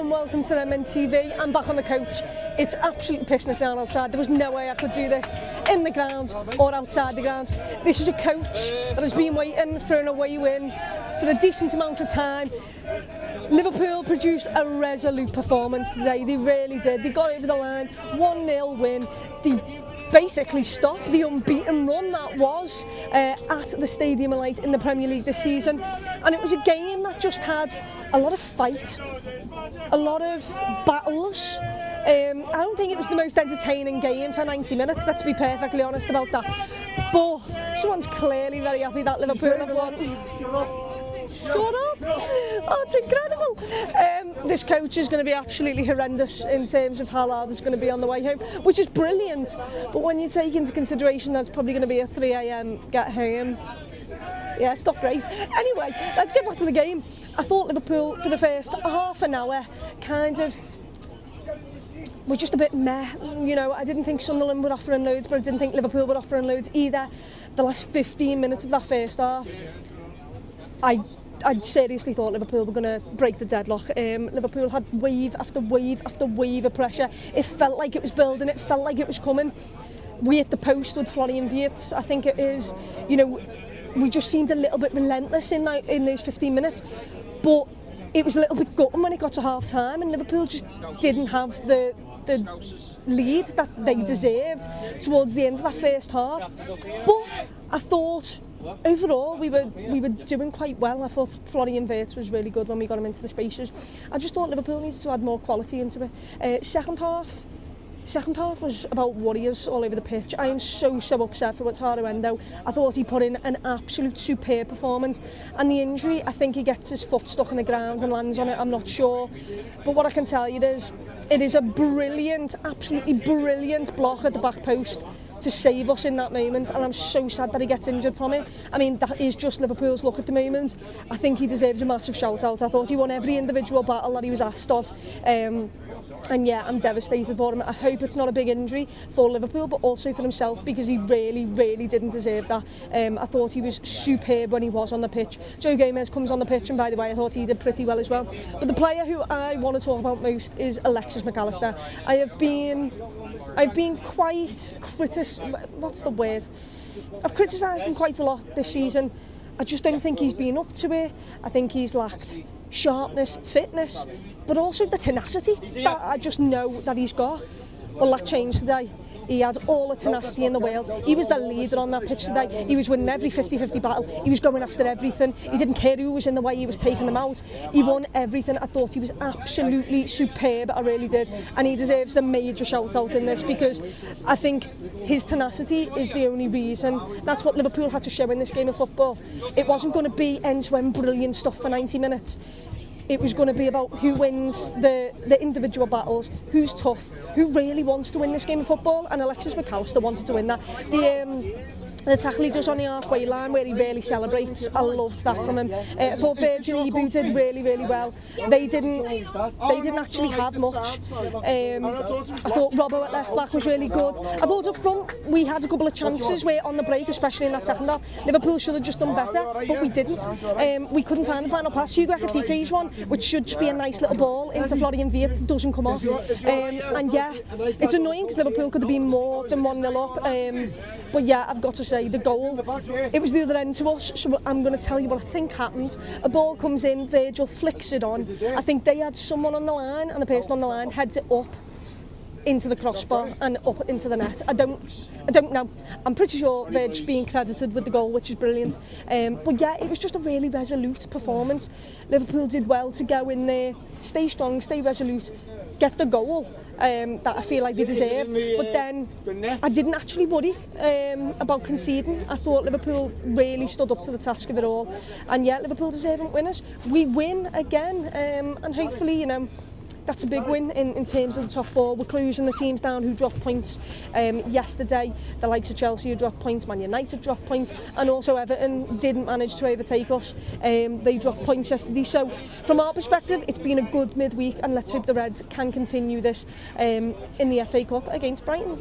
and welcome to MNTV. I'm back on the coach. It's absolutely pissing it down outside. There was no way I could do this in the ground or outside the ground. This is a coach that has been waiting for an away win for a decent amount of time. Liverpool produced a resolute performance today. They really did. They got over the line, 1-0 win. They basically stopped the unbeaten run that was at the Stadium of Light in the Premier League this season. And it was a game that just had a lot of fight, a lot of battles. I don't think it was the most entertaining game for 90 minutes, let's be perfectly honest about that. But someone's clearly very happy that Liverpool have won. Shut up! Oh, it's incredible! This coach is going to be absolutely horrendous in terms of how loud it's going to be on the way home, which is brilliant. But when you take into consideration that's probably going to be a 3 a.m. get home, yeah, it's not great. Anyway, let's get back to the game. I thought Liverpool, for the first half an hour, kind of was just a bit meh. You know, I didn't think Sunderland were offering loads, but I didn't think Liverpool were offering loads either. The last 15 minutes of that first half, I seriously thought Liverpool were going to break the deadlock. Liverpool had wave after wave after wave of pressure. It felt like it was building, it felt like it was coming. We hit the post with Wirtz. I think it is, you know, we just seemed a little bit relentless in those 15 minutes. But it was a little bit gutting when it got to half time, and Liverpool just didn't have the lead that they deserved towards the end of that first half. But I thought overall we were doing quite well. I thought Wirtz was really good when we got him into the spaces. I just thought Liverpool needs to add more quality into it. Second half was about warriors all over the pitch. I am so upset for Wataru Endo. I thought he put in an absolute superb performance, and the injury, I think he gets his foot stuck in the ground and lands on it, I'm not sure. But what I can tell you is, it is a brilliant, absolutely brilliant block at the back post to save us in that moment, and I'm so sad that he gets injured from it. I mean, that is just Liverpool's luck at the moment. I think he deserves a massive shout out. I thought he won every individual battle that he was asked of. And yeah, I'm devastated for him. I hope it's not a big injury for Liverpool, but also for himself, because he really didn't deserve that. I thought he was superb when he was on the pitch. Joe Gomez comes on the pitch, and by the way, I thought he did pretty well as well. But the player who I want to talk about most is Alexis McAllister. I've been quite what's the word? I've criticised him quite a lot this season. I just don't think he's been up to it. I think he's lacked sharpness, fitness, but also the tenacity that I just know that he's got. Well, that changed today. He had all the tenacity in the world. He was the leader on that pitch today. He was winning every 50-50 battle. He was going after everything. He didn't care who was in the way. He was taking them out. He won everything. I thought he was absolutely superb. I really did. And he deserves a major shout out in this, because I think his tenacity is the only reason. That's what Liverpool had to show in this game of football. It wasn't going to be end-to-end brilliant stuff for 90 minutes. It was going to be about who wins the individual battles, who's tough, who really wants to win this game of football, and Alexis McAllister wanted to win that. The tackle he does on the halfway line where he really celebrates, I loved that from him. I thought Virgil Ibu did really well. They didn't actually have much. I thought Robbo at left back was really good. I thought up front we had a couple of chances where on the break, especially in that second half, Liverpool should have just done better, but we didn't. We couldn't find the final pass. Hugo Ekitike's one, which should just be a nice little ball into Wirtz, doesn't come off. And yeah, it's annoying because Liverpool could have been more than 1-0 up. But yeah, I've got to say, the goal, it was the other end to us, so I'm going to tell you what I think happened. A ball comes in, Virgil flicks it on. I think they had someone on the line, and the person on the line heads it up into the crossbar and up into the net. I don't know. I'm pretty sure Virg's being credited with the goal, which is brilliant. But yeah, it was just a really resolute performance. Liverpool did well to go in there, stay strong, stay resolute, get the goal that I feel like they deserved. But then I didn't actually worry about conceding. I thought Liverpool really stood up to the task of it all. And yeah, Liverpool deserving winners. We win again, and hopefully, you know, that's a big win in terms of the top four. We're closing the teams down who dropped points yesterday. The likes of Chelsea who dropped points, Man United dropped points, and also Everton didn't manage to overtake us. They dropped points yesterday. So from our perspective, it's been a good midweek, and let's hope the Reds can continue this in the FA Cup against Brighton.